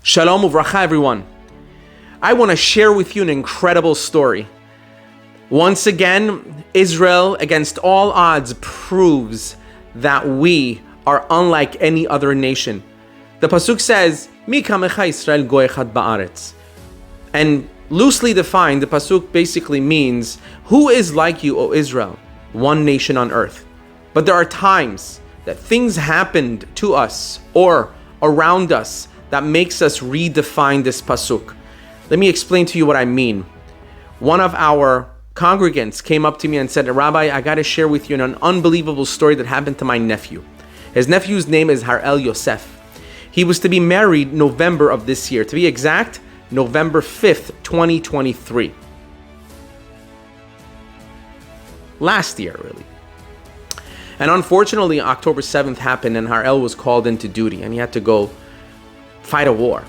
Shalom Uvracha, everyone. I want to share with you an incredible story. Once again, Israel, against all odds, proves that we are unlike any other nation. The pasuk says, "Mi kamecha Yisrael goy echad ba'aretz," and loosely defined, the pasuk basically means, "Who is like you, O Israel, one nation on earth?" But there are times that things happened to us or around us that makes us redefine this pasuk. Let me explain to you what I mean. One of our congregants came up to me and said, "Rabbi, I got to share with you an unbelievable story that happened to my nephew." His nephew's name is Harel Yosef. He was to be married November of this year. To be exact, November 5th, 2023. Last year, really. And unfortunately, October 7th happened and Harel was called into duty and he had to go fight a war.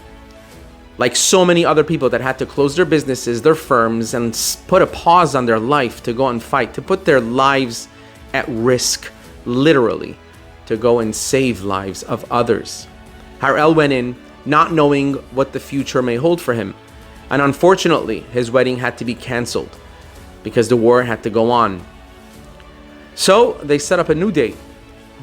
Like so many other people that had to close their businesses, their firms, and put a pause on their life to go and fight, to put their lives at risk, literally, to go and save lives of others. Harel went in not knowing what the future may hold for him. And unfortunately, his wedding had to be canceled because the war had to go on. So they set up a new date,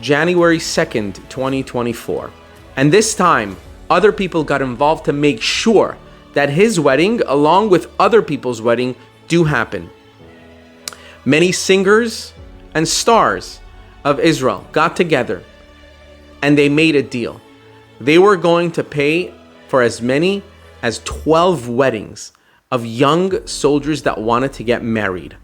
January 2nd, 2024. And this time, other people got involved to make sure that his wedding, along with other people's wedding, do happen. Many singers and stars of Israel got together and they made a deal. They were going to pay for as many as 12 weddings of young soldiers that wanted to get married.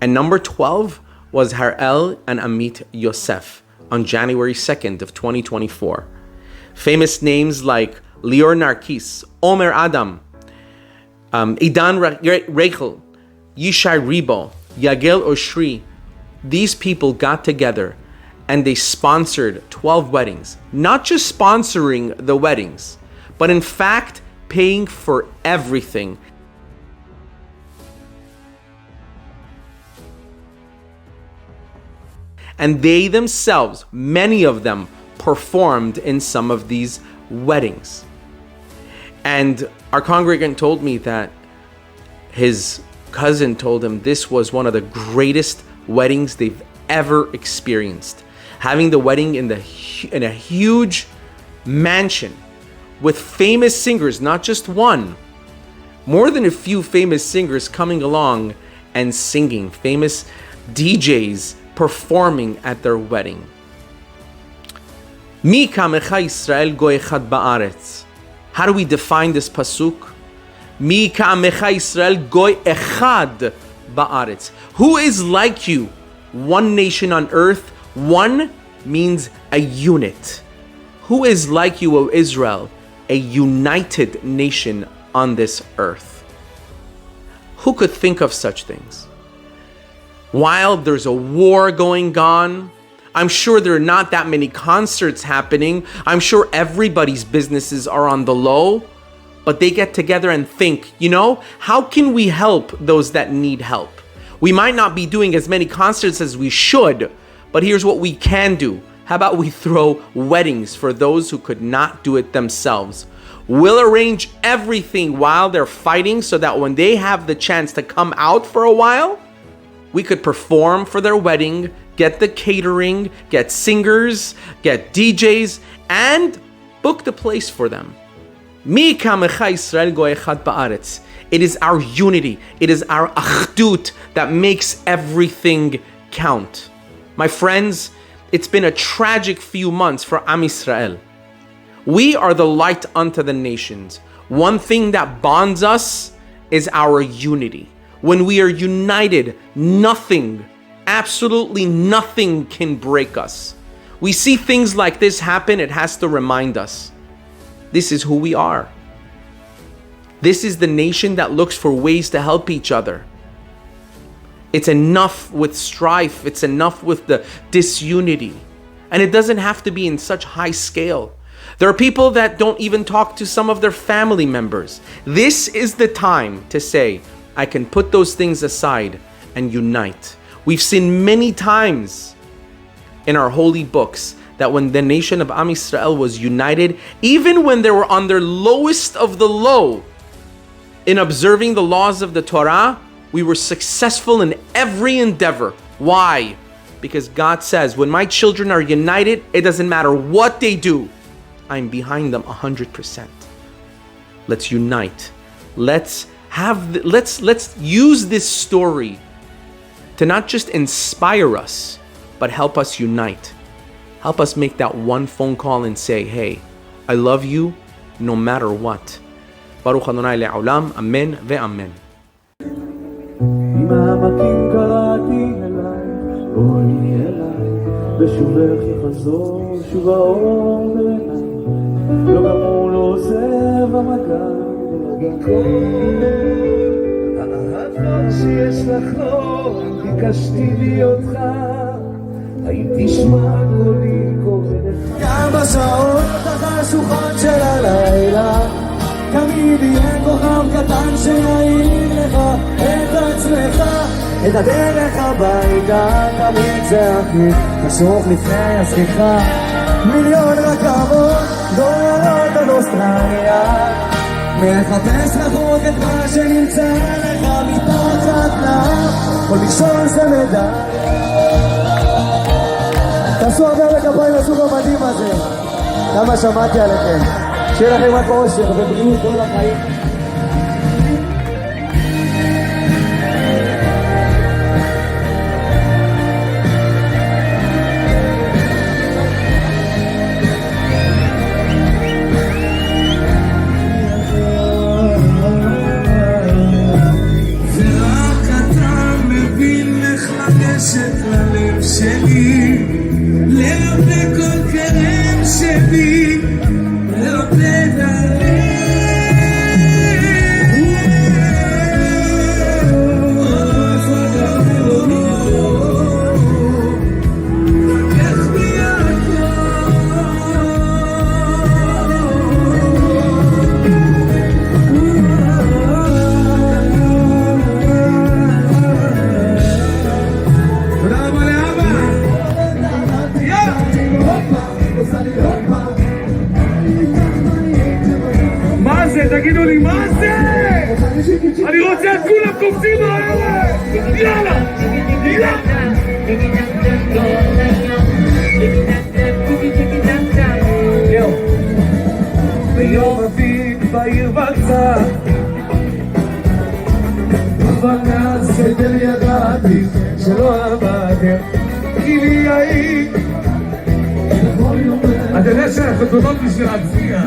And number 12 was Harel and Amit Yosef on January 2nd of 2024. Famous names like Lior Narkis, Omer Adam, Idan Raichel, Yishai Ribo, Yagel Oshri. These people got together and they sponsored 12 weddings. Not just sponsoring the weddings, but in fact paying for everything. And they themselves, many of them, performed in some of these weddings. And our congregant told me that his cousin told him this was one of the greatest weddings they've ever experienced. Having the wedding in a huge mansion with famous singers, not just one, more than a few famous singers coming along and singing, famous DJs performing at their wedding. Mi kamecha Yisrael goy echad ba'aretz. How do we define this pasuk? Mi kamecha Yisrael goy echad ba'aretz. Who is like you? One nation on earth. One means a unit. Who is like you, O Israel? A united nation on this earth. Who could think of such things? While there's a war going on, I'm sure there are not that many concerts happening. I'm sure everybody's businesses are on the low, but they get together and think, how can we help those that need help? We might not be doing as many concerts as we should, but here's what we can do. How about we throw weddings for those who could not do it themselves? We'll arrange everything while they're fighting so that when they have the chance to come out for a while, we could perform for their wedding, get the catering, get singers, get DJs, and book the place for them. Mi kamecha Yisrael goy echad ba'aretz. It is our unity, it is our achdut that makes everything count. My friends, it's been a tragic few months for Am Yisrael. We are the light unto the nations. One thing that bonds us is our unity. When we are united, nothing, absolutely nothing can break us. We see things like this happen, it has to remind us. This is who we are. This is the nation that looks for ways to help each other. It's enough with strife, it's enough with the disunity. And it doesn't have to be in such high scale. There are people that don't even talk to some of their family members. This is the time to say, I can put those things aside and unite. We've seen many times in our holy books that when the nation of Am Yisrael was united, even when they were on their lowest of the low in observing the laws of the Torah, we were successful in every endeavor. Why? Because God says, when my children are united, it doesn't matter what they do, I'm behind them 100%. Let's unite. Let's use this story to not just inspire us, but help us unite. Help us make that one phone call and say, hey, I love you no matter what. Baruch Adonai le'olam, amen ve'amen. בשובך יחזור שוב האור בעיניי לא גמור לא עוזב המגע האהבה שיש לך לא ביקשתי ליותך האם תשמע קולי קורא לך גם בשעות החשוכות של הלילה תמיד יהיה כוכב קטן שיעיר לך את עצמך את הדרך הביתה תמיד זה הכי חשוך לפני הסליחה מיליון רכבות דולרות על אוסטרליה מחפש רחוק את מה שנמצא לך מתחת לאף כל מכשול זה מדליה תעשו הרבה בכפיים לסוג המדהים הזה כמה שמעתי עליכם שיהיה לכם רק אושר ובריאות כל החיים ללב שלי לרפא כל כרם שבי לרפא את הלב לקח בי תגידו לי, מה זה? אני רוצה את כולם קופצים מהערב! יאללה! יאללה! ביום אביב בעיר בצע אבל מהסדר ידעתי שלא עבדתם כי לי היית אתה יודע שהחתונות בשביל להצביע